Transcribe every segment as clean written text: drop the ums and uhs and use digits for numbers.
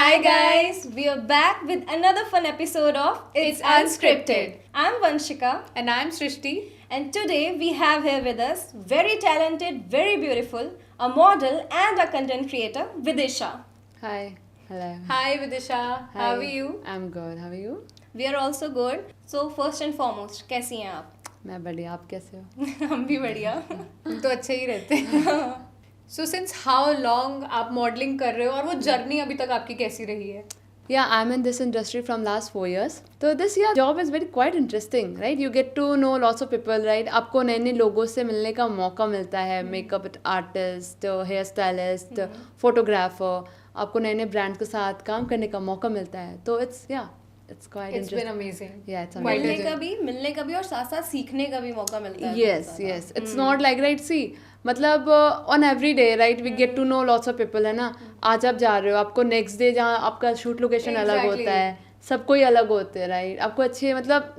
Hi guys, we are back with another fun episode of It's Unscripted. I'm Vanshika And I'm Srishti. and today we have here with us very talented, very beautiful, a model and a content creator, Vidisha. Hi. Hello. Hi Vidisha, how are Hi. you? I'm good. How are you? We are also good. So first and foremost, कैसी हैं आप? मैं बढ़िया. आप कैसे हो? हम भी बढ़िया. हम तो अच्छे ही रहते हैं. So since how long आप मॉडलिंग कर रहे हो और वो जर्नी अभी तक आपकी कैसी रही है? Yeah, I'm in this industry from last 4 years. So this job is very quite interesting, right? You get to know lots of people, right? आपको नए नए लोगों से मिलने का मौका मिलता है. Makeup artist, hair stylist, photographer. आपको नए नए ब्रांड के साथ काम करने का मौका मिलता है. तो it's quite It's been interesting. amazing. Yeah, it's Quite amazing. मिलने का भी और साथ साथ सीखने का भी मौका मिलता है. Yes. It's not like, right, see, मतलब on every day, right, we get to know lots of people, है ना. आज आप जा रहे हो, आपको next day जहाँ आपका shoot location अलग Exactly. होता है, सबको ही अलग होते हैं, right. आपको अच्छे मतलब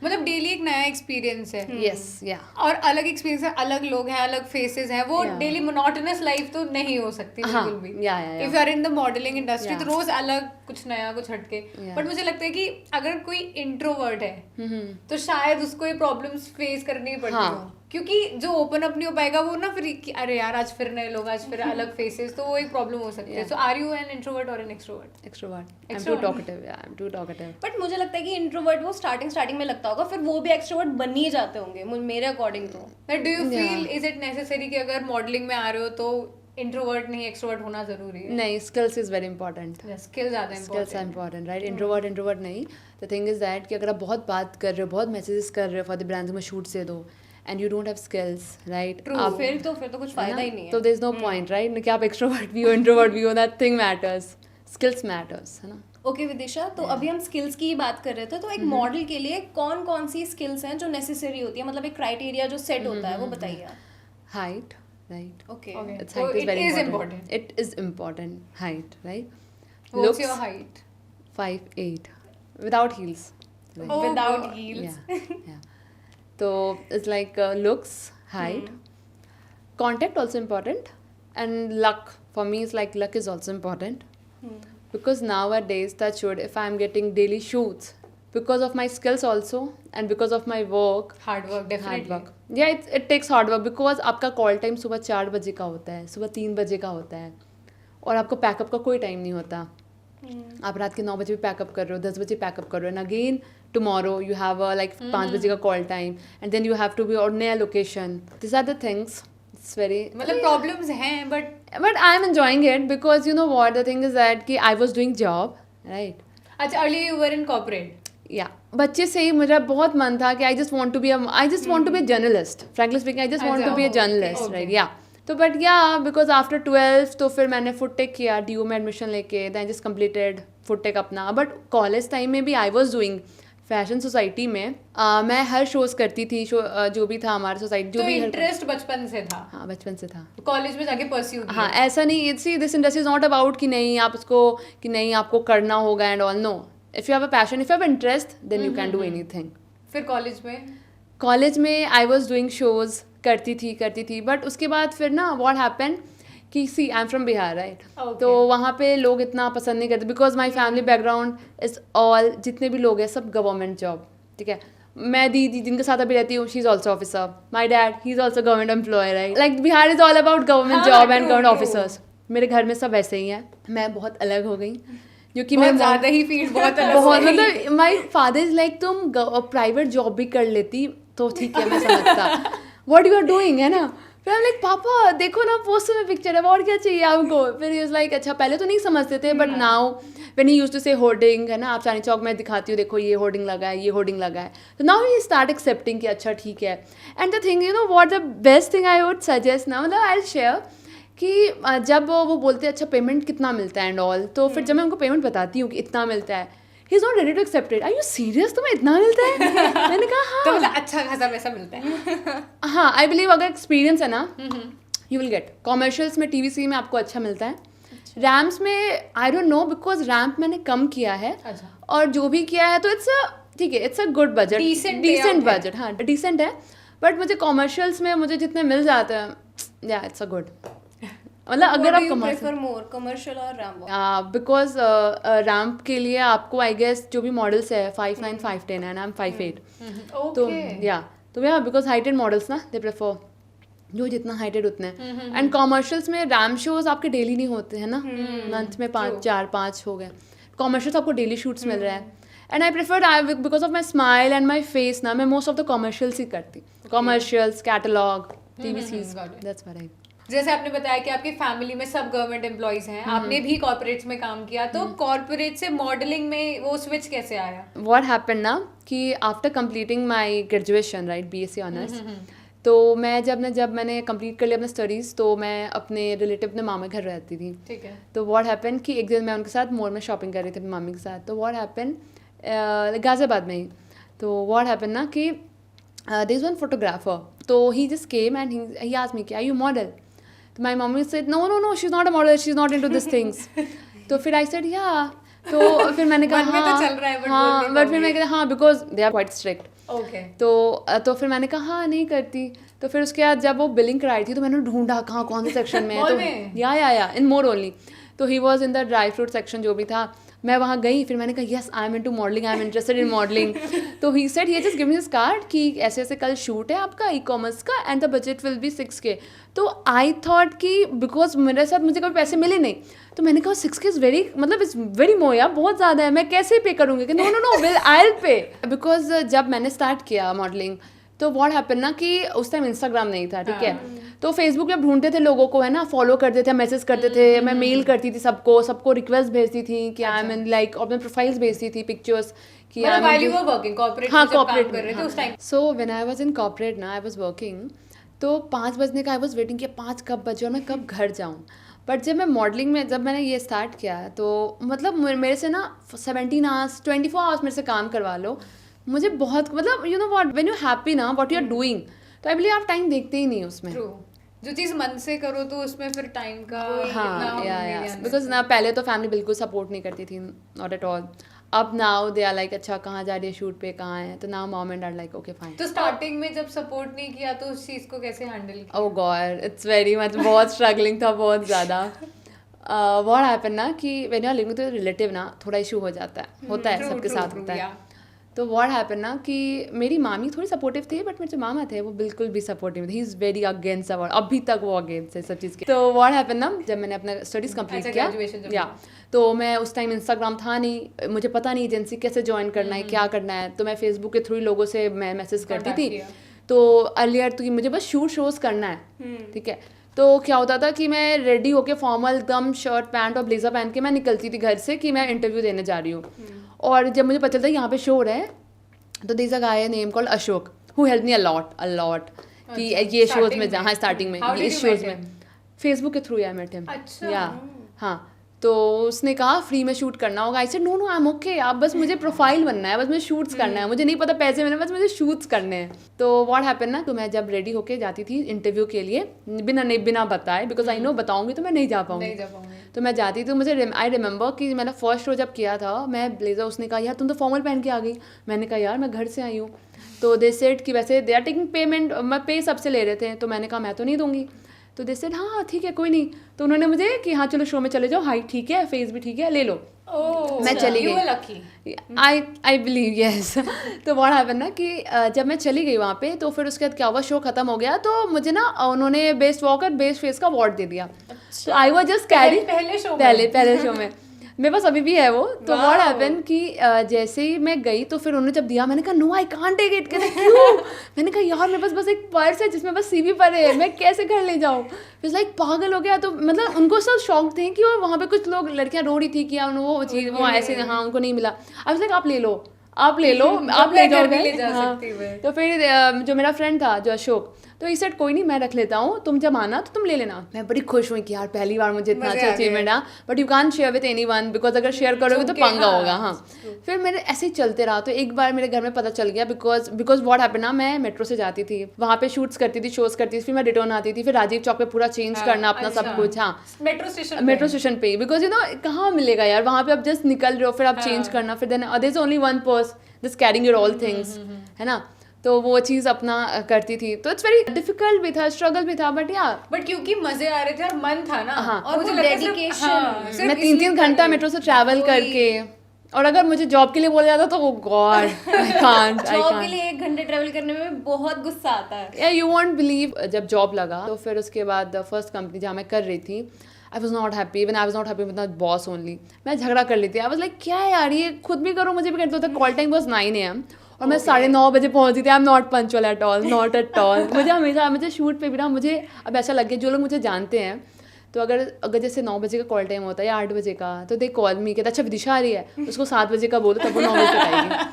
मतलब डेली एक नया एक्सपीरियंस है. yes. और अलग एक्सपीरियंस है, अलग लोग हैं, अलग फेसेस हैं. वो Yeah. डेली मोनोटोनस लाइफ तो नहीं हो सकती हाँ, बिल्कुल भी. yeah. If you are in the modelling industry Yeah. तो रोज अलग कुछ नया कुछ हटके. Yeah. बट मुझे लगता है कि अगर कोई इंट्रोवर्ट है हम्म. तो शायद उसको ये प्रॉब्लम्स फेस करनी पड़ती हाँ. हो. क्योंकि जो ओपन अप नहीं हो पाएगा वो ना फिर कि अरे यार आज फिर नए लोग, आज फिर अलग फेसेस, तो वो एक प्रॉब्लम हो सकती है. Yeah. So are you an introvert और an extrovert? Extrovert. I'm too Extrovert. talkative. Yeah, I'm too talkative. But मुझे लगता है कि इंट्रोवर्ट वो स्टार्टिंग में लगता होगा, फिर वो भी एक्सट्रोवर्ट बन ही जाते होंगे मेरे अकॉर्डिंग तो. Do you Yeah. Feel is it necessary कि अगर मॉडलिंग में आ रहे हो तो इंट्रोवर्ट नहीं एक्सट्रोवर्ट होना जरूरी है? नहीं, skills is very important. Skill ज्यादा skills are important. Important, right. Introvert नहीं. द थिंग इज दैट कि अगर आप बहुत बात कर रहे हो, बहुत मैसेजेस कर रहे हो फॉर द ब्रांड्स में शूट से दो, and you don't have skills, right. फिर तो कुछ फायदा ही नहीं है. तो there is no point, right, कि आप एक्सट्रोवर्ट भी हो, इंट्रोवर्ट भी हो. That thing matters. Skills matters, है ना. ओके विदिशा, तो अभी हम स्किल्स की ही बात कर रहे थे, तो एक मॉडल के लिए कौन कौन सी स्किल्स हैं जो नेसेसरी होती है, मतलब एक क्राइटेरिया जो सेट होता है वो बताइए. Height, right. Okay. It's So height is it very is important. important. It is important. Height, right? What's your height? 5'8", without heels. Right. Oh, Without God. heels. Yeah. So it's like looks, height, contact also important, and luck. For me, it's like luck is also important. Because nowadays, touch wood, if I'm getting daily shoots, because of my skills also, and because of my work, hard work hard definitely. work. Yeah, it takes hard work because आपका call time सुबह 4 बजे का होता है, सुबह 3 बजे का होता है, और आपको पैकअप का कोई टाइम नहीं होता. आप रात के 9 बजे भी पैकअप कर रहे हो, 10 बजे पैकअप कर रहे हो, and again tomorrow you have like 5 बजे का call time, and then you have to be और नया location. This are the things. It's very, मतलब प्रॉब्लम्स हैं but but I'm enjoying it because you know what, the thing is that कि I was doing job, right. अच्छा early you were in corporate. Yeah, बच्चे से ही मेरा बहुत मन था कि I just want to be a journalist. Frankly speaking, I just want to be a अच्छा, journalist, okay. right? Yeah. तो but yeah, because after 12 तो फिर मैंने फुट टेक किया, DU में एडमिशन लेके, then I just completed foot tech अपना. But college time में भी I was doing fashion society में. मैं हर शोज करती थी, जो भी था हमारी सोसाइटी, जो तो भी इंटरेस्ट बचपन से था, हाँ बचपन से था. कॉलेज में जाके परस्यू किया? हाँ, ऐसा नहीं, see this industry is not about कि नहीं आप उसको, कि नहीं आपको करना होगा and all. No, if you have a passion, if you have interest, then you can do anything. फिर कॉलेज में कॉलेज में आई वाज डूइंग शोज, करती थी. बट उसके बाद फिर ना व्हाट हैपेंड कि see I am from Bihar, right. Okay. तो वहाँ पे लोग इतना पसंद नहीं करते because my family background is all, जितने भी लोग हैं सब गवर्नमेंट जॉब, ठीक है. मैं दीदी जिनके साथ अभी रहती हूँ, she is also officer. My dad, he is also government employ, right. Like Bihar is all about government हाँ, job and true, government true. Officers. मेरे घर में सब ऐसे ही हैं. मैं बहुत अलग हो गई क्योंकि बहुत मैं ज्यादा ही फील्ड बहुत अलग बहुत, हो गई. मतलब माई फादर इज लाइक तुम प्राइवेट जॉब भी कर लेती तो ठीक है, मैं समझता. व्हाट यू आर डूइंग, है ना. फिर आई एम लाइक पापा देखो ना पोस्टर में पिक्चर है, और क्या चाहिए आपको. फिर ही लाइक अच्छा, पहले तो नहीं समझते थे, but now when he used to say hoarding, है ना, आप चांदनी चौक में दिखाती हूँ, देखो ये होर्डिंग लगा है, ये होर्डिंग लगा है. तो नाउ ही स्टार्ट एक्सेप्टिंग कि अच्छा ठीक है. And the thing, you know what the best thing I would suggest ना, मतलब आई शेयर कि जब वो बोलते हैं अच्छा पेमेंट कितना मिलता है एंड ऑल, तो फिर जब मैं उनको पेमेंट बताती हूँ कि इतना मिलता है, he is not ready to accept it. Are you serious, तुम्हें इतना मिलता है? मैंने कहा तो हाँ. मतलब अच्छा खासा पैसा मिलता है. हाँ, आई बिलीव अगर एक्सपीरियंस है ना, यू विल गेट. कॉमर्शियल्स में, टीवीसी में आपको अच्छा मिलता है. रैम्स में I don't know because ramp मैंने कम किया है, अच्छा. और जो भी किया है तो इट्स ठीक है, it's a good budget, Decent decent payout है. बजट. हाँ, डिसेंट है. बट मुझे कॉमर्शियल्स में मुझे जितने मिल जाते हैं, या इट्स अ गुड. मतलब अगर आप प्रेफर मोर कमर्शियल और रैम्प बिकॉज रैम्प के लिए आपको आई गेस जो भी मॉडल्स है 5'9", 5'10" एंड आई एम 5'8", तो या तो या बिकॉज हाइटेड मॉडल्स ना दे प्रेफर जो जितना हाइटेड उतने एंड कॉमर्शियल्स में रैम्प शोज आपके डेली नहीं होते हैं ना, मंथ में 4-5 हो गए, कॉमर्शियल्स आपको डेली शूट्स मिल रहे हैं and I prefer because of my smile and my face ना मैं मोस्ट ऑफ द कॉमर्शियल्स ही करती, commercials catalogue TVCs, that's what I. जैसे आपने बताया कि आपकी फैमिली में सब गवर्नमेंट एम्प्लॉइज हैं, आपने भी कॉर्पोरेट्स में काम किया, तो कॉर्पोरेट से मॉडलिंग में वो स्विच कैसे आया? What happened ना कि after completing my graduation right BSc honours, तो मैं जब मैंने कंप्लीट कर लिया अपने स्टडीज़ तो मैं अपने रिलेटिव अपने मामा घर रहती थी। ठीक है। तो व्हाट हैपन कि एक दिन मैं उनके साथ मॉल में शॉपिंग कर रही थी अपनी मम्मी के साथ, तो व्हाट हैपन गाज़ियाबाद में ही, तो व्हाट हैपन ना कि देयर इज वन फोटोग्राफर, तो he just came and he asked me कि आर यू मॉडल, तो my mummy said no she is not a model, she is not into this things. तो फिर I said या, तो फिर मैंने कहा मन में तो चल रहा है, हाँ बट फिर मैंने कहा हाँ because they are quite strict. Okay. तो फिर मैंने कहा हाँ नहीं करती। तो फिर उसके बाद जब वो बिलिंग कराई थी तो मैंने ढूंढा कहाँ कौन से सेक्शन में है, तो या इन मोर ओनली, तो he was in the dry fruit section जो भी था, मैं वहाँ गई, फिर मैंने कहा yes I am into modelling, I am interested in modelling. तो ही सेड ये just give me this card कि ऐसे ऐसे कल शूट है आपका ई-कॉमर्स का and the budget will be 6K। तो आई थॉट कि बिकॉज मेरे साथ मुझे कभी पैसे मिले नहीं, तो मैंने कहा 6K इज़ वेरी मतलब इट्स वेरी मोर यार, बहुत ज़्यादा है, मैं कैसे पे करूँगी, कि no will I will pay. Because जब मैंने स्टार्ट किया मॉडलिंग तो व्हाट हैपन ना कि उस टाइम इंस्टाग्राम नहीं था, ठीक है, तो फेसबुक पे ढूंढते थे लोगों को, है ना, फॉलो करते थे, मैसेज करते थे, मैं मेल करती थी सबको रिक्वेस्ट भेजती थी कि आई एम लाइक, और मैं प्रोफाइल्स भेजती थी, पिक्चर्स कि हाँ कॉर्पोरेट कर रहे थे उस time. So when I was in corporate ना आई वाज वर्किंग, तो 5 बजने का आई वाज वेटिंग कि 5 कब बजे और मैं कब घर जाऊँ। बट जब मैं मॉडलिंग में जब मैंने ये स्टार्ट किया तो मतलब मेरे से ना 17 आवर्स 24 आवर्स मेरे से काम करवा लो, मुझे बहुत मतलब you know what when you happy ना व्हाट यू आर डूइंग, तो आई बिलीव आप टाइम देखते ही नहीं उसमें। True. जो चीज़ मन से करो तो उसमें फिर टाइम का हाँ या बिकॉज ना पहले तो फैमिली बिल्कुल सपोर्ट नहीं करती थी, नॉट एट ऑल। अब नाउ दे आर लाइक अच्छा कहाँ जा रही है शूट पे, कहाँ है, तो now mom and dad like okay fine. तो स्टार्टिंग में जब सपोर्ट नहीं किया तो उस चीज़ को कैसे हैंडल किया? Oh god it's very much, बहुत स्ट्रगलिंग था, बहुत ज़्यादा। व्हाट हैपन ना कि when you are living with relative ना थोड़ा इशू हो जाता है, होता है सबके साथ होता है। तो व्हाट हैपन ना कि मेरी मामी थोड़ी सपोर्टिव थी, बट मेरे जो मामा थे वो बिल्कुल भी सपोर्टिव थे, he is very against about, अभी तक वो अगेंस्ट है सब चीज़ के। तो व्हाट हैपन ना जब मैंने अपना स्टडीज़ कंप्लीट किया या, तो मैं उस टाइम इंस्टाग्राम था नहीं, मुझे पता नहीं एजेंसी कैसे ज्वाइन करना है, क्या करना है, तो मैं फेसबुक के थ्रू लोगों से मैं मैसेज करती थी। तो अर्लियर तो मुझे बस शूट शोज़ करना है, ठीक है, तो क्या होता था कि मैं रेडी होके फॉर्मल एकदम शर्ट पैंट और ब्लेजर पहन के मैं निकलती थी घर से कि मैं इंटरव्यू देने जा रही हूँ। और जब मुझे पता चलता यहाँ पे शो है, तो there is a guy name called Ashok who help me a lot कि ये शोज में जहाँ स्टार्टिंग में ये इस शोज में फेसबुक के थ्रू आई मेट हिम। या हाँ, तो उसने कहा फ्री में शूट करना होगा। I said no I am okay, आप बस मुझे प्रोफाइल बनना है, बस मुझे शूट्स करना है, मुझे नहीं पता पैसे मिलने, बस मुझे शूट्स करने हैं। तो व्हाट हैपन ना, तो मैं जब रेडी होके जाती थी इंटरव्यू के लिए बिना बताए, बिकॉज आई नो बताऊंगी तो मैं नहीं जा पाऊंगी, तो मैं जाती थी। तो मुझे आई रिमेंबर कि मैंने फर्स्ट शो जब किया था मैं ब्लेजर, उसने कहा यार तुम तो फॉर्मल पहन के आ गई, मैंने कहा यार मैं घर से आई हूँ। तो दे सेड कि वैसे दे आर टेकिंग पेमेंट, मैं पे सबसे ले रहे थे, तो मैंने कहा मैं तो नहीं दूंगी। तो दे सेड हाँ ठीक है कोई नहीं, तो उन्होंने मुझे कि हाँ चलो शो में चले जाओ, हाइट ठीक है, फेस भी ठीक है, ले लो। मैं चली गई, आई बिलीव यस। तो व्हाट हैपन ना कि जब मैं चली गई वहाँ पे, तो फिर उसके बाद क्या हुआ, शो खत्म हो गया, तो मुझे ना उन्होंने बेस्ट वॉक और बेस्ट फेस का अवार्ड दे दिया। तो आई वाज जस्ट कैरी पहले शो में मेरे पास अभी भी है वो। तो व्हाट हैपन कि जैसे ही मैं गई तो फिर उन्होंने जब दिया, मैंने कहा no I can't take it. कहते क्यों? मैंने कहा यार मेरे पास बस एक पर्स है जिसमें बस CV पड़े है, मैं कैसे घर ले जाऊँ? फिर लाइक पागल हो गया। तो मतलब उनको सब शौक थे कि वो वहाँ पे कुछ लोग लड़कियाँ रो रही थी कि वो चीज़ वो ऐसे हाँ उनको नहीं मिला। अब लाइक आप ले लो आप ले जाओगे। हाँ, तो फिर जो मेरा फ्रेंड था जो अशोक, तो इस सेट कोई नहीं मैं रख लेता हूँ, तुम जब आना तो तुम ले लेना। मैं बड़ी खुश हुई कि यार पहली बार मुझे इतना अच्छा अचीवमेंट है, but you can't share with anyone because अगर शेयर करोगे तो पंगा होगा। हाँ, फिर मेरे ऐसे ही चलते रहा। तो एक बार मेरे घर में पता चल गया बिकॉज व्हाट हैपन ना, मैं मेट्रो से जाती थी, वहाँ पे शूट्स करती थी, शोज करती थी, फिर मैं रिटर्न आती थी, फिर राजीव चौक पे पूरा चेंज करना अपना सब कुछ। हाँ, मेट्रो स्टेशन पे, बिकॉज यू नो कहाँ मिलेगा यार वहाँ पे, आप जस्ट निकल रहे हो फिर आप चेंज करना, फिर then there is only one person just carrying your all things, है ना। तो वो चीज़ अपना करती थी, तो इट्स वेरी डिफिकल्ट भी था, स्ट्रगल भी था, बट या बट क्योंकि मजे आ रहे थे और मन था ना, हाँ, और मुझे वो लगता है सिर्फ- dedication, हाँ, सिर्फ मैं इसलिए 3-3 कर घंटा रही मेट्रो से ट्रैवल वही। करके, और अगर मुझे जॉब के लिए बोला जाता तो गॉड आई कांट जॉब के लिए 1 घंटे ट्रेवल करने में बहुत गुस्सा आता है। या यू वॉन्ट बिलीव, जब जॉब लगा तो फिर उसके बाद फर्स्ट कंपनी जहाँ मैं कर रही थी, I was not happy, even I was not happy with my boss only. मैं झगड़ा कर लेती, आई वॉज लाइक क्या है यार, ये खुद भी करो मुझे भी करते होता। कॉल टाइम वॉज 9 AM और मैं 9:30 बजे पहुंची थी। आई am not punctual at all, not at all. मुझे हमेशा, मुझे शूट पे भी ना, मुझे अब ऐसा लग गया, जो लोग मुझे जानते हैं तो अगर जैसे 9 बजे का कॉल टाइम होता है या 8 बजे का, तो दे कॉल मी, कहता अच्छा विदिशा आ रही है, उसको 7 बजे का बोलो तब वो 9 बजे तक आएगी।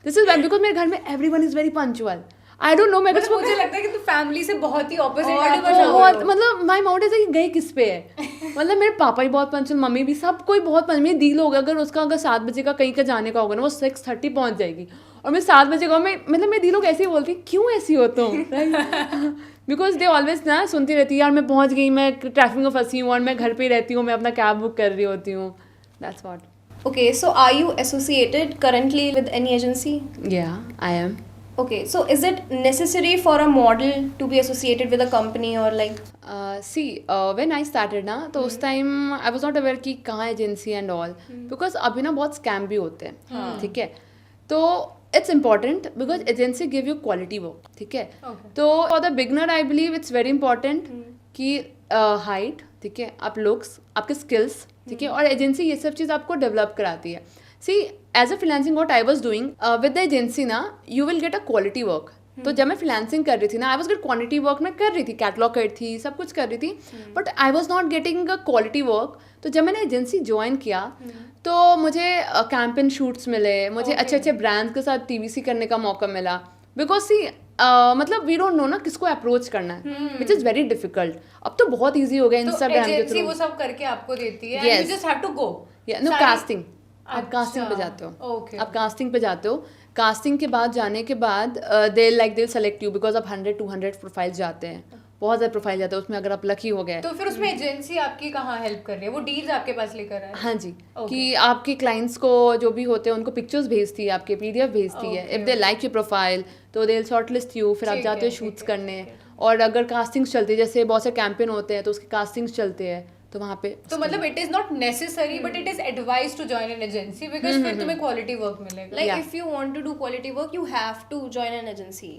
दिस इज बैड बिकॉज मेरे घर में everyone is very punctual. I don't know, मैं मतलब मुझे लगता है कि तू फैमिली से बहुत ही ऑपोजिट बहुत, मतलब माई माउंट इज गई किस पे है। मतलब मेरे पापा ही बहुत पंचुअल, मम्मी भी, सब कोई बहुत पंचुअल। मेरी दी लोग अगर उसका अगर 7 बजे का कहीं का जाने का होगा ना, वो 6:30 पहुंच जाएगी, और मैं 7 बजे का, मैं मतलब मेरी दी लोग ऐसे ही बोलती क्यों ऐसी हो तुम, बिकॉज दे ऑलवेज ना सुनती रहती है यार मैं पहुंच गई, मैं ट्रैफिक में फंसी हूँ और मैं घर पे ही रहती हूँ, मैं अपना कैब बुक कर रही होती हूँ। That's what. Okay, so are you associated currently with any agency? Yeah, I am. Okay, so is it necessary for a model to be associated with a company or like? See, when I started ना, तो उस time I was not aware कि कहाँ agency and all, because अभी ना बहुत scam भी होते हैं, ठीक है। तो it's important because agency give you quality work, ठीक है। तो for the beginner I believe it's very important कि हाइट, ठीक है, आप लुक्स, आपके स्किल्स, ठीक है, और एजेंसी ये सब चीज़ आपको डेवलप कराती है। See as a freelancing what I was doing with the agency ना, you will get a quality work. तो जब मैं फ्रीलांसिंग कर रही थी ना, I was get quantity work मैं कर रही थी, कैटलॉग कर थी, सब कुछ कर रही थी, but I was not getting a quality work. तो जब मैंने एजेंसी ज्वाइन किया तो मुझे कैंपेन शूट्स मिले, मुझे अच्छे अच्छे ब्रांड्स के साथ TVC करने का मौका मिला, बिकॉज सी मतलब वी डोंट नो ना किसको अप्रोच करना है, विच इज़ वेरी डिफिकल्ट। अब तो बहुत ईजी हो गया इंस्टाग्राम के थ्रू, वो सब करके आपको देती है, Yes. you just have to go. No casting, आप अच्छा, कास्टिंग पे जाते हो, okay. आप कास्टिंग पे जाते हो, कास्टिंग के बाद जाने के बाद दे सेलेक्ट यू, बिकॉज आप 100-200 प्रोफाइल्स जाते हैं, बहुत ज़्यादा प्रोफाइल जाते हैं, उसमें अगर आप लकी हो गए तो फिर उसमें एजेंसी आपकी कहाँ हेल्प कर रही है, वो डील्स आपके पास लेकर आए? हाँ जी, कि आपके क्लाइंट्स को जो भी होते हैं उनको पिक्चर्स भेजती है, आपके PDF भेजती है, if they like your profile तो दे शॉर्टलिस्ट यू, फिर आप ठीक जाते है, हो शूट्स ठीक है, करने, ठीक है। और अगर कास्टिंग्स चलती है, जैसे बहुत से कैंपेन होते हैं तो उसके कास्टिंग्स चलते हैं, तो वहाँ पे तो मतलब it is not necessary but it is advise to join an agency, because फिर तुम्हें क्वालिटी वर्क मिलेगा। Like Yeah. if you want to do quality work, you have to join an agency.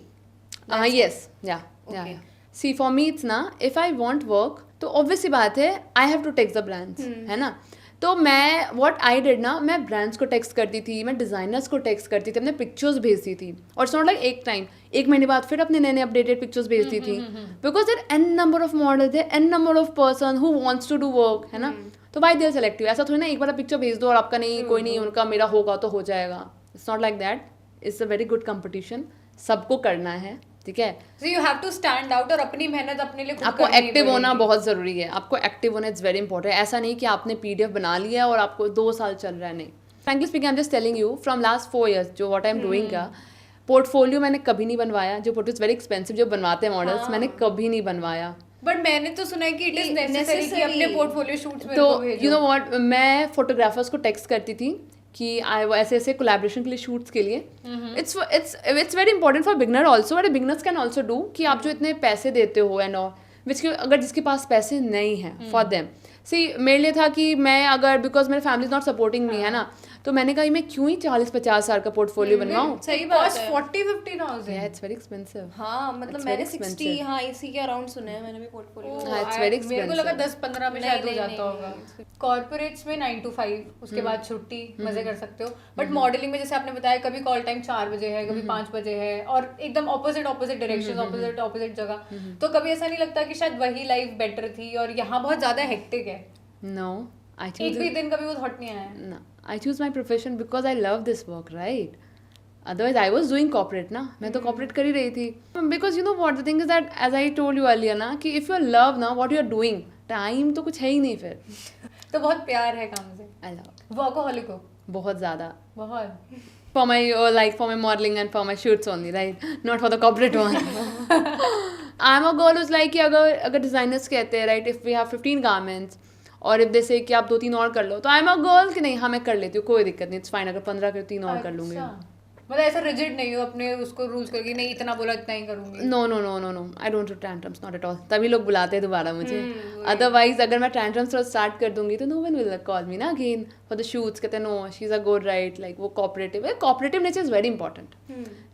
yes, yeah. Okay. See, for me it's ना, if I want work तो obvious सी बात है I have to text the brands, है ना। तो मैं what I did ना, मैं ब्रांड्स को टेक्स्ट करती थी, मैं डिज़ाइनर्स को टेक्स्ट करती थी, अपने पिक्चर्स भेजती थी, और इट्स नॉट लाइक एक टाइम, 1 महीने बाद फिर अपने नए नए अपडेटेड पिक्चर्स भेजती थी, because there n number of model, there n number of person who wants to do work, है ना। तो भाई देयर सेलेक्ट यू, ऐसा थोड़ी ना एक बार पिक्चर भेज दो और आपका नहीं, कोई नहीं, उनका मेरा होगा तो हो जाएगा। It's not like that, it's a very good competition, सबको करना है, ठीक है। So you have to stand out और अपनी मेहनत अपने लिए खुद आपको करनी एक्टिव होना पड़ेगी। बहुत ज़रूरी है, आपको एक्टिव होना इट्स वेरी इंपॉर्टेंट। ऐसा नहीं कि आपने PDF बना लिया और आपको 2 साल चल रहा है, नहीं। Frankly speaking I am just telling you from last 4 years जो व्हाट आई एम डूइंग का पोर्टफोलियो मैंने कभी नहीं बनवाया, जो पोर्टफोलियो वेरी एक्सपेंसिव जो बनवाते हैं मॉडल्स, मैंने कभी नहीं बनवाया। बट मैंने तो सुना है कि इट इज नेसेसरी कि अपने पोर्टफोलियो शूट्स में तो यू नो व्हाट, मैं फोटोग्राफर्स को टेक्स्ट करती थी कि आई ऐसे ऐसे कोलैबोरेशन के लिए शूट्स के लिए, it's very important for beginner also, but beginners can also do, कि आप जो इतने पैसे देते हो एंड ऑल, विच अगर जिसके पास पैसे नहीं हैं फॉर देम। सी मेरे लिए था कि मैं अगर, बिकॉज मेरे family is not supporting me, है ना, तो मैंने कहा मैं क्यों ही 40-50 हज़ार का पोर्टफोलियो बनवाऊँ। सही बात है। 40-50,000। It's very expensive. हाँ, मतलब It's मैंने very 60 expensive. हाँ इसी के अराउंड सुने हैं मैंने भी पोर्टफोलियो। हाँ, it's very मेरे को लगा expensive. 10-15 में नहीं, शायद हो नहीं, जाता नहीं, होगा। नहीं। कॉर्पोरेट्स में 9 to 5, उसके बाद छुट्टी, मजे कर सकते हो। बट मॉडलिंग में जैसे आपने बताया, कभी कॉल टाइम 4 बजे है, कभी 5 बजे है, और एकदम ऑपोजिट डायरेक्शन, ऑपोजिट जगह। तो कभी ऐसा नहीं लगता कि शायद वही लाइफ बेटर थी और यहाँ बहुत ज्यादा हेक्टिक है? नो, आई एक चूज भी दिन कभी वो थॉट नहीं आया? No, I choose my profession because I love this work, right? Otherwise, I was doing corporate ना, मैं तो corporate कर ही रही थी। Because you know what the thing is that as I told you earlier ना, कि if you love ना what you are doing, time तो कुछ है ही नहीं फिर। तो बहुत प्यार है काम से। I love वर्कोहॉलिक हो? बहुत ज़्यादा। बहुत। For my for my modeling and for my shoots only, right? Not for the corporate one. I'm a girl who's like कि अगर designers कहते हैं, right? If we have 15 garments और इफ दे से कि आप 2-3 और कर लो, तो आई एम अ गर्ल कि नहीं, हाँ मैं कर लेती हूँ, कोई दिक्कत नहीं, इट्स फाइन, अगर 15 के 3 और कर लूँगी। अच्छा। मतलब ऐसा रिजिड नहीं हो अपने उसको रूल्स करके, नहीं इतना बोला इतना ही करूंगी। No no no no no, I don't do tantrums, not at all. तभी लोग बुलाते हैं दोबारा मुझे, अदरवाइज अगर मैं टैंट्रम्स थोड़ा स्टार्ट कर दूंगी तो no one will call me ना अगेन फॉर द शूट्स। कहते हैं no she is a good right, like वो cooperative nature is very important,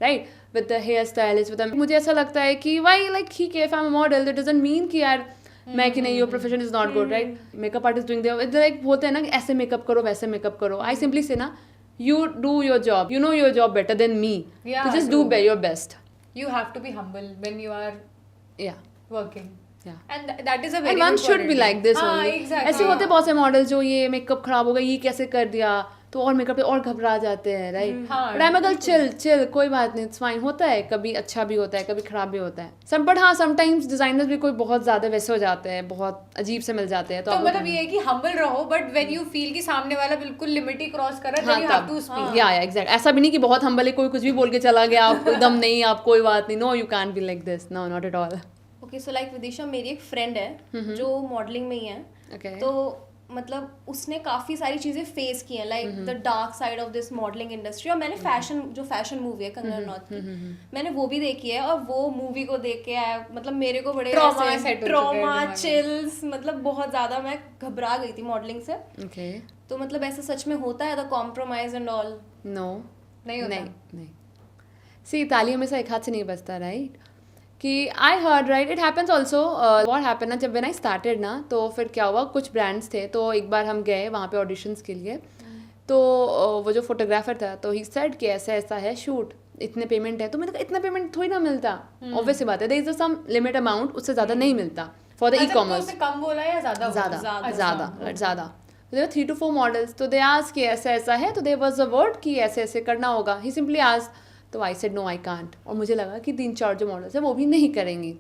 right, with the hair stylist, with मुझे ऐसा लगता है कि वाई लाइक ठीक है, if I am a model that doesn't mean कि यार मैं कि नहीं your profession is not good, right. Makeup artist doing there like होते हैं ना कि ऐसे मेकअप करो वैसे मेकअप करो। आई सिंपली से ना you do your job, you know your job better than me, Yeah, so just true. do your best. You have to be humble when you are yeah working. yeah And that is a very and one good should be quality. like this हाँ, only. exactly. ऐसे होते बहुत से model जो ये makeup खराब हो गया, ये कैसे कर दिया, तो और मेकअप पे और घबरा जाते हैं, राइट। हाँ, but I am chill chill, कोई बात नहीं, इट्स फाइन। होता है कभी अच्छा भी होता है, कभी खराब भी होता है बट हाँ समटाइम्स डिजाइनर्स भी कोई बहुत ज्यादा वैसे हो जाते हैं, बहुत अजीब से मिल जाते हैं, तो मतलब ये है कि हम्बल रहो, बट व्हेन यू फील कि सामने वाला बिल्कुल लिमिट ही क्रॉस कर रहा है, हाँ then you have to speak. या एग्जैक्ट, ऐसा भी नहीं कि बहुत हम्बल है, कोई कुछ भी बोल के चला गया, आप एकदम नहीं, आप कोई बात नहीं, no you can be like this, no not at all. Okay so like Vidisha, मेरी एक फ्रेंड है जो मॉडलिंग में ही है, Okay. तो मतलब उसने काफ़ी सारी चीज़ें फेस की हैं, like the dark side of this modelling industry. और मैंने फैशन मूवी है कंगना रनौत की, मैंने वो भी देखी है, और वो मूवी को देख के मतलब मेरे को बड़े ट्रॉमा चिल्स, मतलब बहुत ज़्यादा मैं घबरा गई थी मॉडलिंग से। Okay. तो मतलब ऐसा सच में होता है the compromise and all? No नहीं होता। नहीं सी, ताली हमेशा एक हाथ से नहीं बजता, राइट। कि I heard right it happens also. What happen ना, जब व्हेन आई स्टार्टेड ना, तो फिर क्या हुआ, कुछ ब्रांड्स थे, तो एक बार हम गए वहाँ पे ऑडिशंस के लिए, तो वो जो फोटोग्राफर था तो ही सेड कि ऐसा ऐसा है शूट, इतने पेमेंट है। तो मैंने कहा इतना पेमेंट थोड़ी ना मिलता, ऑब्वियस सी बात है, there is some limit amount, उससे ज़्यादा नहीं मिलता फॉर द ई कॉमर्स। कम बोला या ज़्यादा? ज़्यादा। देयर वर 3 to 4 मॉडल्स, तो दे आस्क्ड कि ऐसा ऐसा है, तो देयर वाज अ वर्ड कि ऐसे ऐसे करना होगा। ही सिंपली आस्क्ड, तो I said no I can't, और मुझे लगा कि 3-4 जो मॉडल्स है वो भी नहीं करेंगी।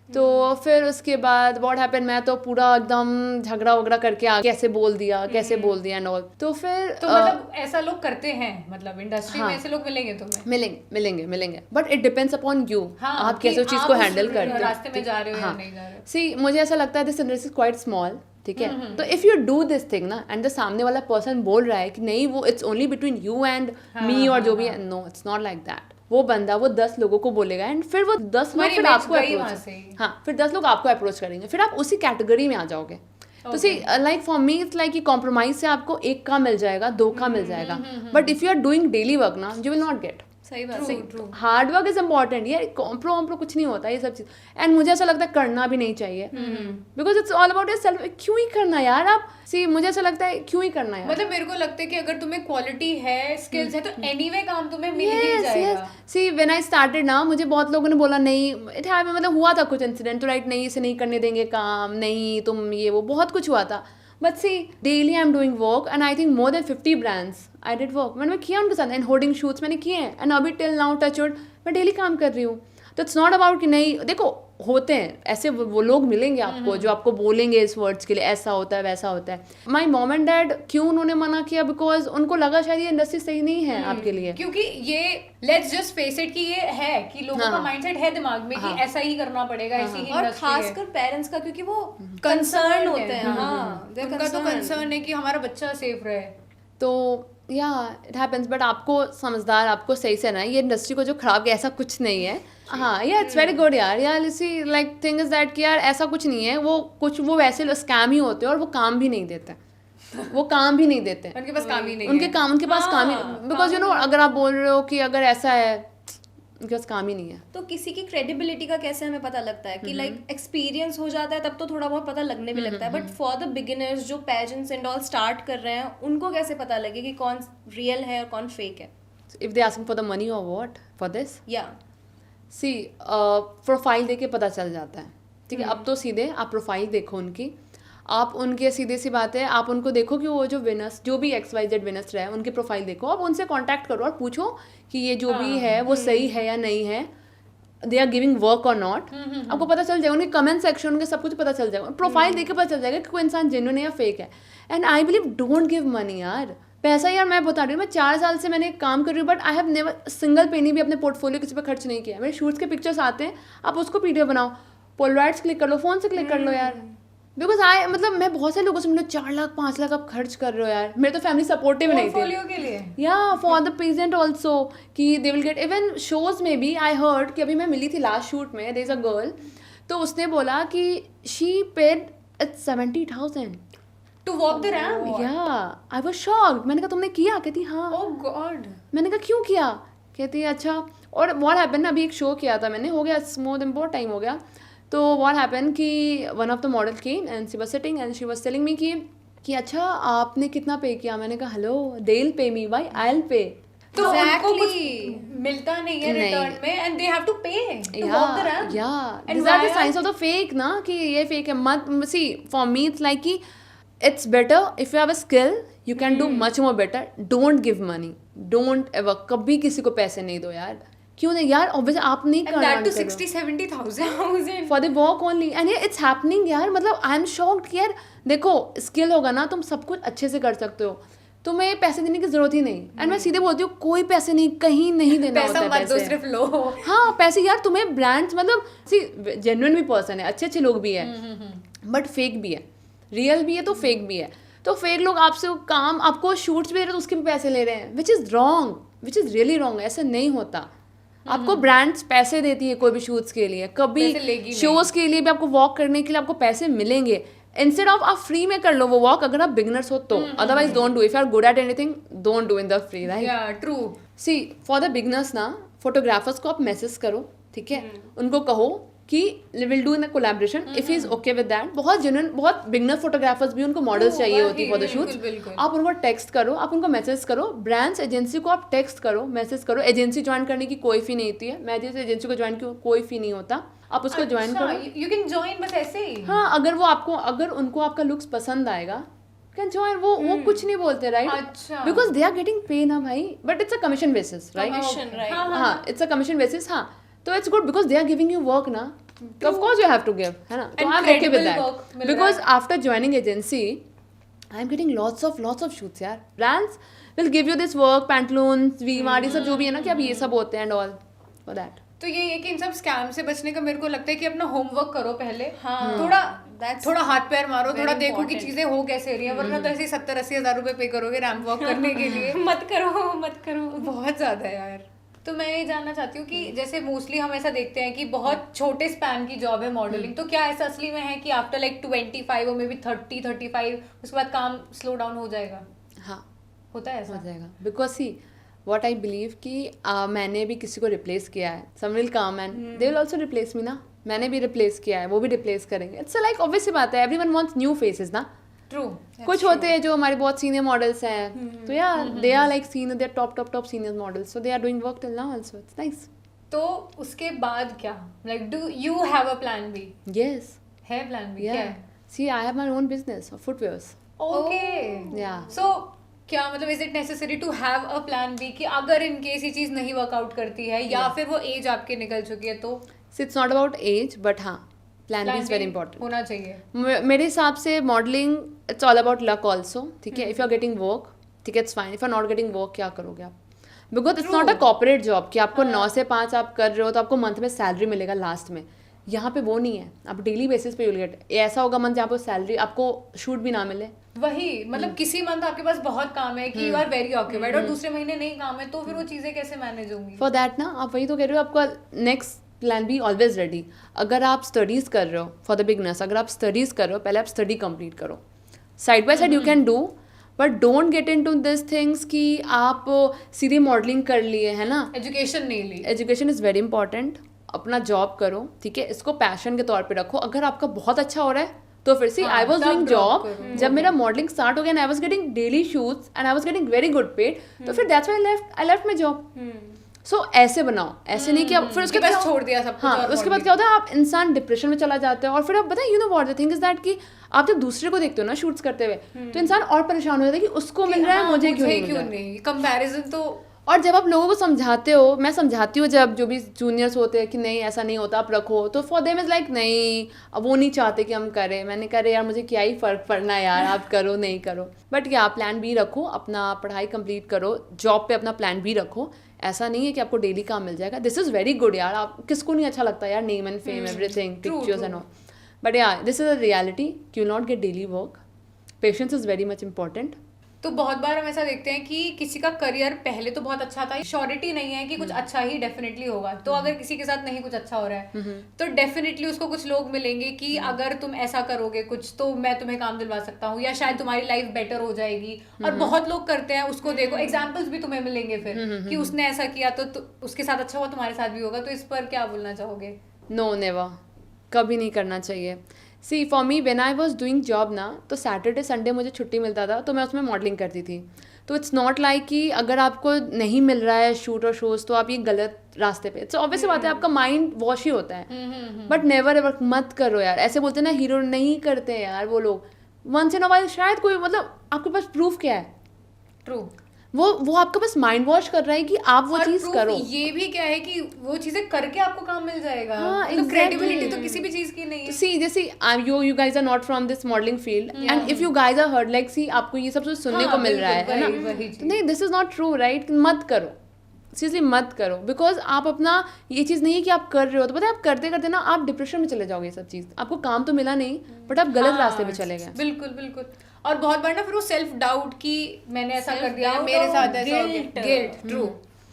तो फिर उसके बाद व्हाट हैपन, मैं तो पूरा एकदम झगड़ा वगड़ा करके आ, कैसे बोल दिया एंड ऑल। तो फिर तो मतलब ऐसा लोग करते हैं, मतलब इंडस्ट्री में ऐसे लोग मिलेंगे तुम्हें? मिलेंगे but it depends upon you, आप कैसे उस चीज़ को हैंडल करते हो, रास्ते में जा रहे हो या नहीं जा रहे हो। सी मुझे ऐसा लगता है this industry is quite small, ठीक है। तो if you do this thing ना, एंड द सामने वाला पर्सन बोल रहा है कि नहीं वो it's only between you and me और जो भी है, no it's not like that. वो बंदा वो 10 लोगों को बोलेगा, एंड फिर वो 10 लोग फिर आपको अप्रोच, हाँ फिर 10 लोग आपको अप्रोच करेंगे, फिर आप उसी कैटेगरी में आ जाओगे। तो see like for me it's like कि कॉम्प्रोमाइज से आपको 1 का मिल जाएगा, 2 का मिल जाएगा, but if you are doing daily work ना, यू विल नॉट गेट। सही बात, हार्ड वर्क इज इम्पॉर्टेंट, ये कॉम्प्रो कुछ नहीं होता ये सब चीज, एंड मुझे ऐसा लगता है करना भी नहीं चाहिए, because it's all about your self. क्यों ही करना यार आप, सी मुझे ऐसा लगता है क्यों ही करना यार। मतलब मेरे को लगता है कि अगर तुम्हें क्वालिटी है, स्किल्स है, तो एनीवे काम तुम्हें मिल ही जाएगा। सी व्हेन आई स्टार्टेड ना, मुझे बहुत लोगों ने बोला नहीं, इट हैव मतलब हुआ था कुछ इंसिडेंट, तो राइट नहीं इसे नहीं करने देंगे काम, नहीं तुम ये वो बहुत कुछ हुआ था। But see daily I am doing work, and I think more than 50 brands I did work, मैंने किया उनके साथ, एंड होर्डिंग शूट्स मैंने किए हैं, एंड अभी टिल नाउ टच वुड मैं डेली काम कर रही हूँ। तो इट्स नॉट अबाउट कि नहीं, देखो होते हैं ऐसे वो लोग मिलेंगे आपको जो आपको बोलेंगे इस वर्ड्स के लिए ऐसा होता है वैसा होता है। माई मॉम एंड डैड क्यों उन्होंने मना किया, बिकॉज उनको लगा शायद ये इंडस्ट्री सही नहीं है आपके लिए, क्योंकि ये लेट्स जस्ट फेस इट कि ये है कि लोगों का माइंडसेट है दिमाग में कि ऐसा ही करना पड़ेगा, ऐसी ही और खासकर पेरेंट्स का, क्योंकि वो कंसर्न होते हैं, हाँ उनका तो कंसर्न है कि हमारा बच्चा सेफ रहे। तो या इट हैपेंस, बट आपको समझदार, आपको सही से ना, ये इंडस्ट्री को जो खराब किया ऐसा कुछ नहीं है। हाँ या इट्स वेरी गुड यार, सी लाइक थिंग इज दैट कि यार ऐसा कुछ नहीं है, वो वैसे स्कैम ही होते हैं, और वो काम भी नहीं देते, वो काम भी नहीं देते, उनके पास काम ही नहीं, उनके पास काम ही, बिकॉज यू नो अगर आप बोल रहे हो कि अगर ऐसा है, उनके पास काम ही नहीं है। तो किसी की क्रेडिबिलिटी का कैसे हमें पता लगता है कि लाइक एक्सपीरियंस हो जाता है तब तो थोड़ा बहुत पता लगने भी लगता है, बट फॉर द बिगिनर्स जो पेजेंट्स एंड ऑल स्टार्ट कर रहे हैं, उनको कैसे पता लगे कि कौन रियल है और कौन फेक है? If they asking for the money और व्हाट फॉर दिस, या सी प्रोफाइल देके पता चल जाता है, ठीक है। अब तो सीधे आप प्रोफाइल देखो उनकी, आप उनके सीधे सी बात है, आप उनको देखो कि वो जो विनर्स जो भी XYZ विनर्स रहे उनके प्रोफाइल देखो, आप उनसे कांटेक्ट करो और पूछो कि ये जो भी है वो सही है या नहीं है, दे आर गिविंग वर्क और नॉट। आपको पता चल जाएगा, उनके कमेंट सेक्शन उनके सब कुछ पता चल जाएगा, प्रोफाइल देख के पता चल जाएगा कि कोई इंसान जेन्युइन है या फेक है। And I believe don't give money यार, पैसा यार मैं बता रही हूँ, मैं 4 साल से मैंने काम कर रही हूँ, but I have never single penny भी अपने पोर्टफोलियो किसी पे खर्च नहीं किया। मेरे शूट्स के पिक्चर्स आते हैं, आप उसको PDF बनाओ, पोलराइड्स क्लिक कर लो, फ़ोन से क्लिक कर लो यार, बिकॉज मतलब मैं बहुत से लोगों से मिले 4 लाख 5 लाख आप खर्च कर रहे हो यार, मेरे तो फैमिली सपोर्टिव नहीं थी पोर्टफोलियो के लिए। या फॉर द पेजेंट ऑल्सो कि they will get even shows में भी। आई हर्ड कि अभी मैं मिली थी लास्ट शूट में, देयर इज अ गर्ल, तो उसने बोला कि she paid it's 70,000 to walk the ramp. या आई वाज शॉक्ड। मैंने कहा तुमने किया? कहती हाँ। ओह गॉड। मैंने कहा क्यों किया? कहती अच्छा। और व्हाट हैपेंड, अभी एक शो किया था मैंने, हो गया मोर देन बहुत टाइम हो गया। तो व्हाट हैपेंड कि one of the model came and she was sitting and she was telling me कि अच्छा आपने कितना पे किया? मैंने कहा hello they will pay me, why I will पे? तो उनको कुछ Exactly. मिलता नहीं है नहीं। रिटर्न में and they have to pay to walk the ramp. या And this are the why science of the fake ना, कि ये फेक है। मत see for me it's like कि it's better if you have a skill you can do much more better. Don't give money, don't ever, कभी किसी को पैसे नहीं दो यार। क्यों नहीं यार? ऑब्वियसली आप नहीं And करना that to 60-70,000 for the work only and it's happening यार। मतलब आई एम शॉक्ड कि यार देखो स्किल होगा ना तुम सब कुछ अच्छे से कर सकते हो, तुम्हें पैसे देने की जरूरत ही नहीं। एंड मैं सीधे बोलती हूँ कोई पैसे नहीं, कहीं नहीं देना पैसा होता है मत दो, पैसे। सिर्फ लो। हाँ पैसे यार तुम्हें ब्रांड्स मतलब सी जेन्युइन भी पर्सन है, अच्छे अच्छे लोग भी है, बट फेक भी है, रियल भी है तो फेक भी है। तो फेक लोग आपसे काम, आपको शूट्स भी दे रहे हैं तो उसके भी पैसे ले रहे हैं, which is wrong, which is really wrong. ऐसा नहीं होता। आपको ब्रांड्स पैसे देती है कोई भी शूट्स के लिए, कभी पैसे लेगी शोज के लिए भी आपको वॉक करने के लिए आपको पैसे मिलेंगे। इंस्टेड ऑफ आप फ्री में कर लो वो वॉक अगर आप बिगनर्स हो तो, otherwise don't do. If you are good at anything don't do in the free, right? Yeah true. See for the beginners ना, फोटोग्राफर्स को आप मैसेज करो, ठीक है, उनको कहो कि will do in the collaboration if he is okay with that. बहुत जेन्युइन, बहुत बिगनर फोटोग्राफर्स भी उनको मॉडल्स चाहिए होती फॉर द शूट्स। बिल्कुल। आप उनको टेक्स्ट करो, आप उनको मैसेज करो, ब्रांड्स एजेंसी को आप टेक्स्ट करो, मैसेज करो। एजेंसी ज्वाइन करने की कोई फी नहीं होती है, मैं जिस एजेंसी को ज्वाइन की कोई फी नहीं होता, आप उसको ज्वाइन करो। यू कैन जॉइन बस ऐसे ही। हाँ अगर वो आपको, अगर उनको आपका लुक्स पसंद आएगा कैन जॉइन। वो कुछ नहीं बोलते, राइट? अच्छा। Because they are getting pay ना भाई, but it's a commission basis, right? Commission, right? हाँ इट्स अ कमीशन बेसिस। हाँ तो it's good because they are giving you work ना, of course you have to give, है ना? तो And I am okay with credible work that मिल रहा because है। After joining agency I am getting lots of shoots यार। Brands will give you this work, Pantaloons, V Mart, ये सब जो भी है ना कि अब ये सब होते हैं एंड ऑल फॉर दैट। तो ये है कि इन सब स्कैम से बचने का मेरे को लगता है कि अपना होमवर्क करो पहले। हाँ। थोड़ा हाथ पैर मारो, very थोड़ा देखो कि important. चीजें हो कैसे रही है, वरना तो ऐसे 70-80 हज़ार रुपए पे करोगे रैंप वॉक करने के लिए। मत करो, मत करो। बहुत ज्यादा है यार। तो मैं ये जानना चाहती हूँ कि जैसे मोस्टली हम ऐसा देखते हैं कि बहुत छोटे स्पैन की जॉब है मॉडलिंग, तो क्या ऐसा असली में है कि आफ्टर लाइक 25 और मे बी 30-35 उसके बाद काम स्लो डाउन हो जाएगा? हाँ होता है हो ऐसा? जाएगा because see what I believe कि मैंने भी किसी को रिप्लेस किया है, some will come and they will also replace me ना। मैंने भी रिप्लेस किया है, वो भी रिप्लेस करेंगे। इट्स लाइक ऑब्वियस सी बात है, एवरीवन वांट्स न्यू फेसेस ना। ट्रू। कुछ होते हैं जो हमारे बहुत सीनियर मॉडल्स हैं, तो यार they are like senior, they are top senior models, so they are doing work till now also, it's nice. तो उसके बाद क्या, like do you have a plan B? Yes है प्लान बी? क्या या है? See I have my own business of footwears. Okay. Yeah so क्या मतलब is it necessary to have a plan B कि अगर इन केस ये चीज नहीं वर्कआउट करती है या फिर वो एज आपके निकल चुकी है तो it's not about age but हाँ plan B is very important होना चाहिए? मेरे हिसाब से modelling it's all about luck also, ठीक है? If you are getting work, ठीक है, it's fine. If you are not getting work, क्या करोगे आप? Because it's not a corporate job कि आपको 9 से 5 आप कर रहे हो तो आपको मंथ में सैलरी मिलेगा लास्ट में। यहाँ पे वो नहीं है, आप डेली बेसिस पे यूल गेट। ऐसा होगा मंथ जहाँ पे सैलरी आपको शूट भी ना मिले। वही मतलब किसी मंथ आपके पास बहुत काम है कि यू आर वेरी ऑक्यूपाइड और दूसरे महीने नहीं काम है, तो फिर वो चीजें कैसे मैनेज होंगी? फॉर दैट ना आप वही तो कह रहे हो, आपका next plan be always ready. अगर आप स्टडीज़ कर रहे हो फॉर द बिगनर्स, अगर आप स्टडीज़ कर रहे हो पहले आप स्टडी कंप्लीट करो, side by side you can do, but don't get into this things कि आप सीधे मॉडलिंग कर लिए, है ना? एजुकेशन नहीं ली। Education is very important. अपना जॉब करो, ठीक है, इसको पैशन के तौर पे रखो। अगर आपका बहुत अच्छा हो रहा है तो फिर से आई वॉज डूइंग जॉब, जब मेरा मॉडलिंग स्टार्ट हो गया and I was getting daily shoots and I was getting very good paid, तो फिर that's why I left my job. So ऐसे बनाओ, ऐसे नहीं कि आप फिर उसके बस बाद छोड़ दिया सब कुछ हाँ और उसके बाद क्या होता है, आप इंसान डिप्रेशन में चला जाता है। और फिर आप बताए you know what the thing is that कि आप जब दूसरे को देखते हो ना शूट्स करते हुए तो इंसान और परेशान हो जाता है कि उसको मिल रहा है, मुझे क्यों नहीं मिल रहा है। कंपैरिजन तो। और जब आप लोगों को समझाते हो, मैं समझाती हूँ जब जो भी जूनियर्स होते हैं कि नहीं ऐसा नहीं होता, आप रखो, तो फॉर देम इज लाइक नहीं, अब वो नहीं चाहते कि हम करें। मैंने कहा यार मुझे क्या ही फ़र्क पड़ना है यार, आप करो नहीं करो, बट क्या प्लान बी रखो, अपना पढ़ाई कंप्लीट करो, जॉब पे अपना प्लान बी रखो। ऐसा नहीं है कि आपको डेली काम मिल जाएगा। दिस इज़ वेरी गुड यार, आप किसको नहीं अच्छा लगता यार, name and fame everything, pictures and all, but yeah this is a reality, you will not get daily work, patience is very much important. तो बहुत बार हम ऐसा देखते हैं कि किसी का करियर पहले तो बहुत अच्छा था, श्योरिटी नहीं है कि कुछ अच्छा ही डेफिनेटली होगा. तो अगर किसी के साथ नहीं कुछ अच्छा हो रहा है तो डेफिनेटली उसको कुछ लोग मिलेंगे कि अगर तुम ऐसा करोगे कुछ तो मैं तुम्हें काम दिलवा सकता हूँ, या शायद तुम्हारी लाइफ बेटर हो जाएगी. और बहुत लोग करते हैं उसको, देखो एग्जाम्पल्स भी तुम्हें मिलेंगे फिर कि उसने ऐसा किया तो उसके साथ अच्छा हुआ, तुम्हारे साथ भी होगा. तो इस पर क्या बोलना चाहोगे? नो, नेवर, कभी नहीं करना चाहिए. See for me when I was doing job ना, तो सैटरडे संडे मुझे छुट्टी मिलता था, तो मैं उसमें मॉडलिंग करती थी. तो इट्स नॉट लाइक कि अगर आपको नहीं मिल रहा है शूट और शोज तो आप ये गलत रास्ते पे. तो ऑब्वियस बात है आपका माइंड वॉश ही होता है. बट नेवर एवर मत करो यार. ऐसे बोलते हैं ना हीरो नहीं करते यार वो लोग, वंस इन अ व्हाइल शायद कोई, मतलब आपके पास प्रूफ क्या है? ट्रू. वो आपका बस माइंड वॉश कर रहा है कि आप वो चीज करो. ये भी क्या है कि वो चीजें करके आपको काम मिल जाएगा. हाँ, मतलब क्रेडिबिलिटी तो किसी भी चीज की नहीं है. See, जैसे you guys are not from this modeling field, and if you guys are heard like see आपको ये सब कुछ सुनने को मिल रहा है ना, तो नहीं, this is not true, right? मत करो, सीरियसली मत करो, बिकॉज आप अपना ये चीज़ नहीं है कि आप कर रहे हो तो पता है आप करते करते ना आप डिप्रेशन में चले जाओगे. ये सब चीज़ आपको काम तो मिला नहीं बट आप गलत रास्ते पे चले गए. बिल्कुल बिल्कुल. और बहुत बार ना फिर वो सेल्फ डाउट कि मैंने ऐसा कर दिया, मेरे साथ ऐसा हो गया, गिल्ट. ट्रू.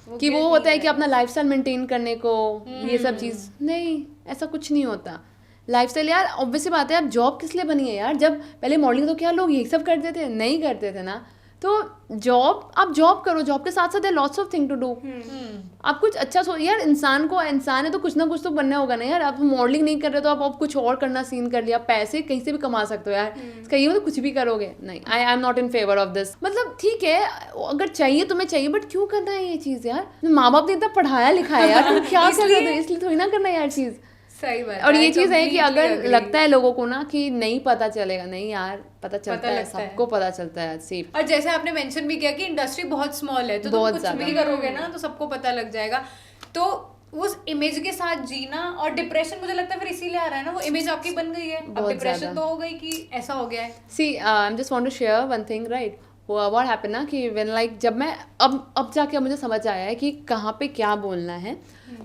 कि वो होता है कि अपना लाइफस्टाइल मेंटेन करने को ये सब चीज़, नहीं, ऐसा कुछ नहीं होता. लाइफस्टाइल यार ऑब्वियसली बात है, आप जॉब किस लिए बनी है यार? जब पहले मॉडलिंग तो क्या लोग यही सब करते थे? नहीं करते थे ना. तो जॉब, आप जॉब करो, जॉब के साथ साथ lots of thing to do. आप कुछ अच्छा यार, इंसान है तो कुछ ना कुछ तो बनना होगा ना यार. आप मॉडलिंग नहीं कर रहे तो आप कुछ और करना सीन कर लिया, पैसे कहीं से भी कमा सकते हो यार. इसका ये मतलब कुछ भी करोगे नहीं. आई am not in favour of this. मतलब ठीक है अगर चाहिए तुम्हें चाहिए, बट क्यों करना है ये चीज़ यार? माँ बाप ने इतना पढ़ाया लिखाया यार, तुम क्या कर रहे हो? इसलिए थोड़ी ना करना है यार चीज़. सही बात. और ये चीज़ है कि अगर लगता है लोगों को ना कि नहीं पता चलेगा, नहीं यार पता चलता है, सबको पता चलता है. सेफ. और जैसे आपने मेंशन भी किया कि इंडस्ट्री बहुत स्मॉल है, तो तुम कुछ भी करोगे ना तो सबको पता लग जाएगा. तो उस इमेज के साथ जीना, और डिप्रेशन मुझे लगता है फिर इसीलिए आ रहा है ना, वो इमेज आपकी बन गई है, अब डिप्रेशन तो हो गई कि ऐसा हो गया है. See I am just want to share one thing, right? What happen ना कि व्हेन लाइक जब मैं अब जाके मुझे समझ आया है कि कहाँ पे क्या बोलना है.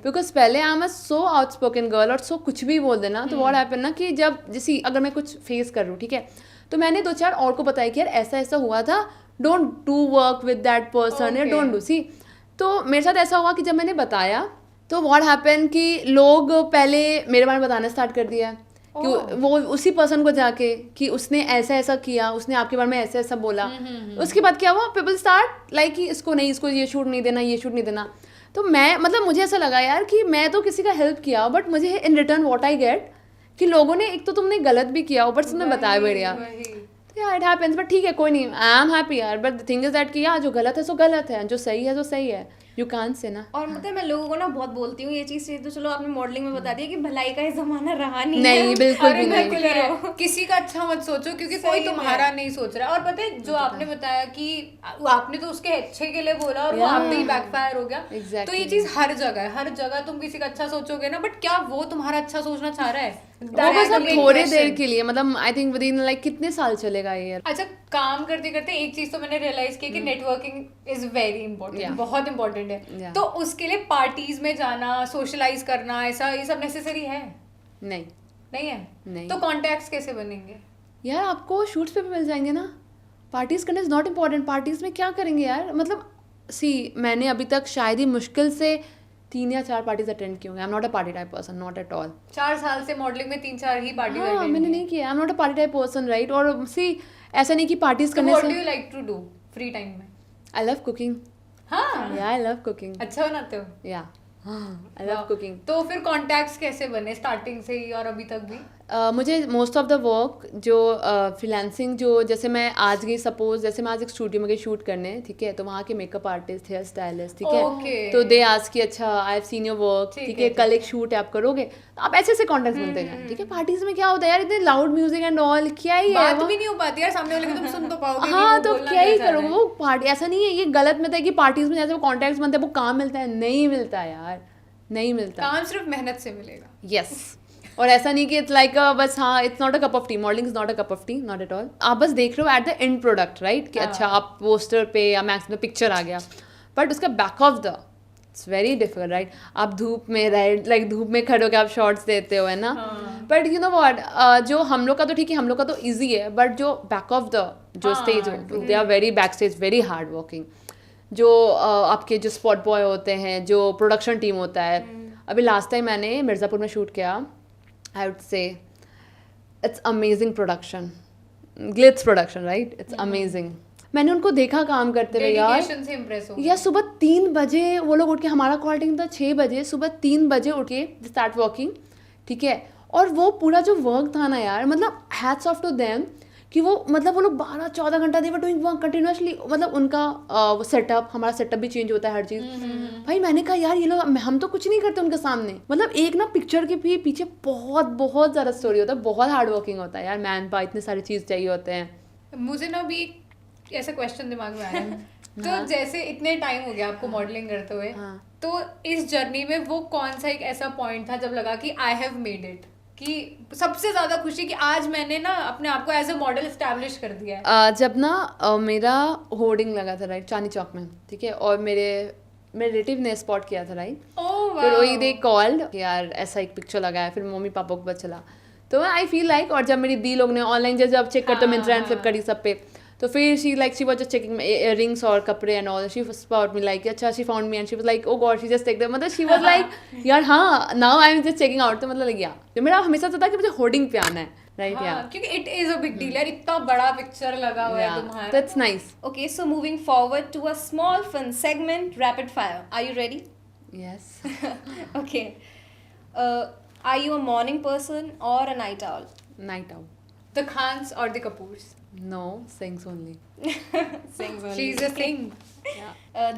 बिकॉज पहले I am so outspoken girl और सो कुछ भी बोल देना. तो व्हाट हैपन ना कि जब जैसे अगर मैं कुछ फेस कर रही हूँ, ठीक है, तो मैंने 2-4 और को बताया कि यार ऐसा ऐसा हुआ था, don't do work with that person, या डोंट डू. सी तो मेरे साथ ऐसा हुआ कि जब मैंने बताया तो व्हाट हैपन कि लोग पहले मेरे बारे में बताना स्टार्ट कर दिया कि वो उसी पर्सन को जाके कि उसने ऐसा ऐसा किया, उसने आपके बारे में ऐसा ऐसा बोला. उसके बाद क्या हुआ, पीपल स्टार्ट लाइक कि इसको नहीं, इसको ये शूट नहीं देना, ये शूट नहीं देना. तो मैं मतलब मुझे ऐसा लगा यार कि मैं तो किसी का हेल्प किया, बट मुझे in return what I get कि लोगों ने एक तो तुमने गलत भी किया ऊपर से तुमने बताया बढ़िया. यार इट हैपेंस, बट ठीक है कोई नहीं, आई एम हैप्पी यार. But the thing is that कि यार जो गलत है सो गलत है, जो सही है सो सही है. यू कांट से ना. और मतलब मैं लोगों को ना बहुत बोलती हूँ ये चीज़, तो चलो आपने मॉडलिंग में बता दिया कि भलाई का ये जमाना रहा नहीं. नहीं बिल्कुल भी नहीं. किसी का अच्छा मत सोचो क्योंकि कोई तुम्हारा नहीं सोच रहा. और पता है जो आपने बताया कि आपने तो उसके अच्छे के लिए बोला और वो आप पे ही बैकफायर हो गया. तो ये चीज हर जगह है, हर जगह तुम किसी का अच्छा सोचोगे ना, बट क्या वो तुम्हारा अच्छा सोचना चाह रहा है? वो बस अब थोड़े देर के लिए, मतलब I think with in like कितने साल चलेगा ये. अच्छा, काम करते करते एक चीज तो मैंने रियलाइज की कि नेटवर्किंग इज वेरी इंपॉर्टेंट, बहुत इंपॉर्टेंट है. तो उसके लिए पार्टीज में जाना, सोशलाइज करना, ऐसा ये सब नेसेसरी है? नहीं है. नहीं. तो कॉन्टैक्ट्स कैसे बनेंगे यार? आपको शूट्स पे भी मिल जाएंगे ना. पार्टीज करना इज नॉट इम्पॉर्टेंट. पार्टीज में क्या करेंगे यार? मतलब सी मैंने अभी तक शायद ही मुश्किल से 3 या 4 पार्टीज अटेंड की होंगी. आई am not a party type person, not at all. 4 साल से मॉडलिंग में 3-4 ही पार्टी हाँ, मैंने नहीं किया. I am not a party type person, right? और सी ऐसा नहीं कि पार्टीज करने से. What do you like to do free time में? I love cooking. हाँ, या आई लव कुकिंग. अच्छा बनाते हो? या आई लव कुकिंग. तो फिर कॉन्टैक्ट्स कैसे बने स्टार्टिंग से ही और अभी तक भी? मुझे मोस्ट ऑफ द वर्क जो फ्रीलांसिंग जो, जैसे मैं आज गई, सपोज जैसे मैं आज एक स्टूडियो में गई शूट करने, ठीक है, तो वहाँ के मेकअप आर्टिस्ट, हेयर स्टाइलिस्ट, ठीक है, तो दे आज की अच्छा I have seen your work, ठीक है, कल एक शूट है आप करोगे, तो आप ऐसे ऐसे कॉन्टैक्ट्स बनते हैं. ठीक है, पार्टीज में क्या होता है यार, इतने लाउड म्यूजिक एंड ऑल, क्या ही है, बात भी नहीं हो पाती यार सामने वाले को, तुम सुन तो पाओगे. हाँ, तो क्या ही करोगे. वो पार्टी ऐसा नहीं है, ये गलत में था कि पार्टीज में जैसे वो कॉन्टैक्ट्स बनते हैं वो काम मिलता है, नहीं मिलता यार, नहीं मिलता. काम सिर्फ मेहनत से मिलेगा. यस. और ऐसा नहीं कि इट्स लाइक बस हाँ, it's not a cup of T. Modelling is not a cup of T, not at all. आप बस देख रहे हो at the end product, right? कि अच्छा आप पोस्टर पे या मैक्स में पिक्चर आ गया, बट उसका back of the it's very difficult right. आप धूप में राइट लाइक धूप में खड़े होकर आप शॉर्ट्स देते हो है ना. बट यू नो व्हाट, जो हम लोग का तो ठीक है, हम लोग का तो ईजी है, बट जो बैक ऑफ द जो स्टेज हो, they are very back stage, very hard working. जो आपके जो स्पॉट बॉय होते हैं, जो प्रोडक्शन टीम होता है. अभी लास्ट टाइम मैंने मिर्ज़ापुर में शूट किया. I would say it's amazing production, Glitz production right. It's amazing. मैंने उनको देखा काम करते हुए यार. डेडिकेशन से इम्प्रेस हो या सुबह 3 बजे वो लोग उठ के, हमारा कॉल टाइम था 6 बजे, सुबह 3 बजे उठ के स्टार्ट वर्किंग. ठीक है. और वो पूरा जो वर्क था ना यार, मतलब हैट्स ऑफ टू देम कि वो मतलब वो लोग 12-14 घंटा दे वर डूइंग वर्क कंटिन्यूसली. मतलब उनका वो सेटअप, हमारा सेटअप भी चेंज होता है हर चीज़. भाई मैंने कहा यार ये लोग, हम तो कुछ नहीं करते उनके सामने. मतलब एक ना पिक्चर के भी पीछे बहुत बहुत ज़्यादा स्टोरी होता है, बहुत हार्ड वर्किंग होता है यार. मैन पावर, इतने सारी चीज़ चाहिए होते हैं. मुझे ना भी ऐसा क्वेश्चन दिमाग में आया. तो जैसे इतने टाइम हो गया आपको मॉडलिंग करते हुए, तो इस जर्नी में वो कौन सा एक ऐसा पॉइंट था जब लगा कि आई हैव मेड इट, कि सबसे ज्यादा खुशी कि आज मैंने ना अपने आप को एज अ मॉडल एस्टैब्लिश कर दिया है? जब ना मेरा होर्डिंग लगा था राइट चांदनी चौक में. ठीक है. और मेरे रिलेटिव ने स्पॉट किया था राइट. फिर वही दे कॉल्ड यार ऐसा एक पिक्चर लगा है. फिर मम्मी पापा को पता चला, तो आई फील लाइक. और जब मेरी दी लोग ने ऑनलाइन जब चेक करते मिंत्रा एंड फ्लिपकार्ट सब पे, तो फिर she was just checking rings और कपड़े and all. She spot me like अच्छा, she found me and she was like oh god, she just take that. मतलब शी वाज लाइक यार हाँ now I am just checking out. तो मतलब लग गया तो मेरा हमेशा था कि मुझे होर्डिंग पे आना है राइट. या क्योंकि it is a big deal यार, इतना बड़ा पिक्चर लगा हुआ है तुम्हारा. That's nice. Okay, so moving forward to a small fun segment, rapid fire. Are you ready? Yes. Okay. Are you a morning person or a night owl? Night out. The Khans और the Kapoors. No, sings only. Sings only. She is a thing.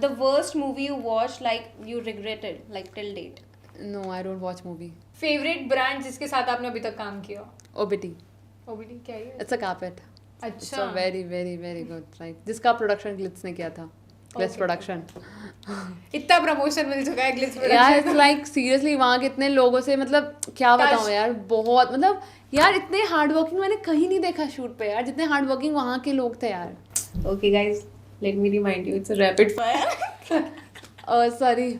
The worst movie you watched, like you regretted, like till date. No, I don't watch movie. Favourite brand जिसके साथ आपने अभी तक काम किया? OBT. OBD क्या है? It's a carpet. इट्स अच्छा. A very very very good right. जिसका प्रोडक्शन ग्लिट्स ने किया था. Glitz production. इतना प्रमोशन मिल चुका है ग्लिट्स यार इट्स लाइक सीरियसली वहाँ के इतने लोगों से, मतलब क्या बताऊँ यार, बहुत मतलब यार इतने हार्ड वर्किंग मैंने कहीं नहीं देखा शूट पे यार, जितने हार्ड वर्किंग वहाँ के लोग थे यार. Okay, guys, let me remind you, it's a rapid fire. Sorry.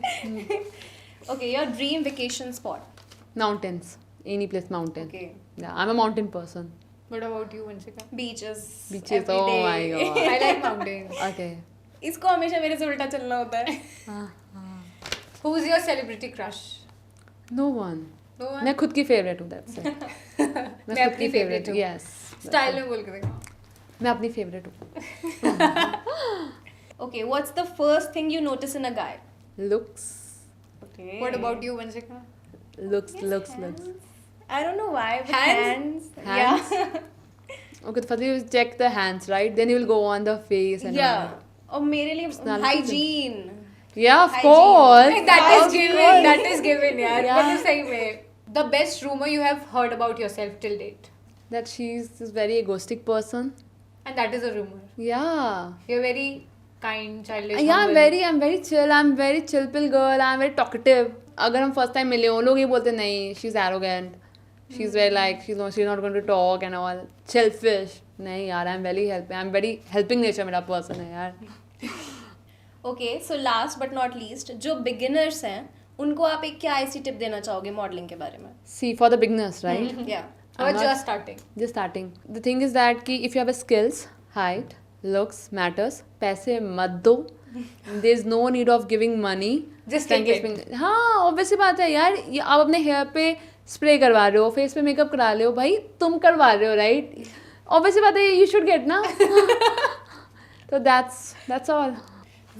Okay, your dream vacation spot. Mountains. Any place mountain. Okay. I am a mountain person. What about you Vanshika? Beaches. Beaches, every oh day. my God. I like mountains. Okay. इसको हमेशा मेरे से उल्टा चलना होता है. Who is your celebrity crush? No one. No one. मैं खुद की फेवरेट हूँ दैट्स इट. मैं अपनी फेवरेट हूँ. यस. स्टाइल में बोल के देखो. मैं अपनी फेवरेट हूँ. Okay, what's the first thing you notice in a guy? Looks. Okay. What about you Vanshika? Looks. I don't know why, but Hands? hands. Hands? Okay, first you check the hands, right? Then you will go on the face and Yeah. all. और मेरे लिए Personality. hygiene. Yeah, of Hygiene. course. That is Of given. course. That is given यार. Yeah. मतलब सही में. The best rumor you have heard about yourself till date, That she's this very egoistic person. and that is a rumor. Yeah. You're very kind, childish. Yeah, humble. I'm very chill. I'm very chill pill girl. I'm very talkative. अगर हम first time मिले हो, लोग ये बोलते नहीं, she's arrogant. She's very like she's not going to talk and all. Selfish. नहीं यार, I'm very helping nature मेरा person है यार. Okay, so last but not least, जो beginners हैं, उनको आप एक क्या ऐसी टिप देना चाहोगे मॉडलिंग के बारे में? See, for the beginners, right? Yeah. Or I'm not- just starting. Just starting. The thing is that कि if you have a skills, height, looks matters. पैसे मत दो. There is no need of giving money. Just Thank take you. हाँ, obviously बात है यार. ये आप अपने हेयर पे स्प्रे करवा रहे हो, फेस पे मेकअप करा रहे हो, भाई तुम करवा रहे हो, राइट? Obviously बात है, you should get ना. So that's all.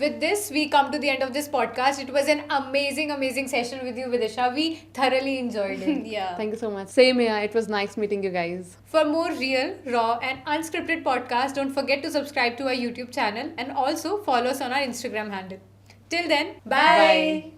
With this, we come to the end of this podcast. It was an amazing, amazing session with you, Vidisha. We thoroughly enjoyed it. Yeah. Thank you so much. Same here. It was nice meeting you guys. For more real, raw, and unscripted podcasts, don't forget to subscribe to our YouTube channel and also follow us on our Instagram handle. Till then, bye. Bye.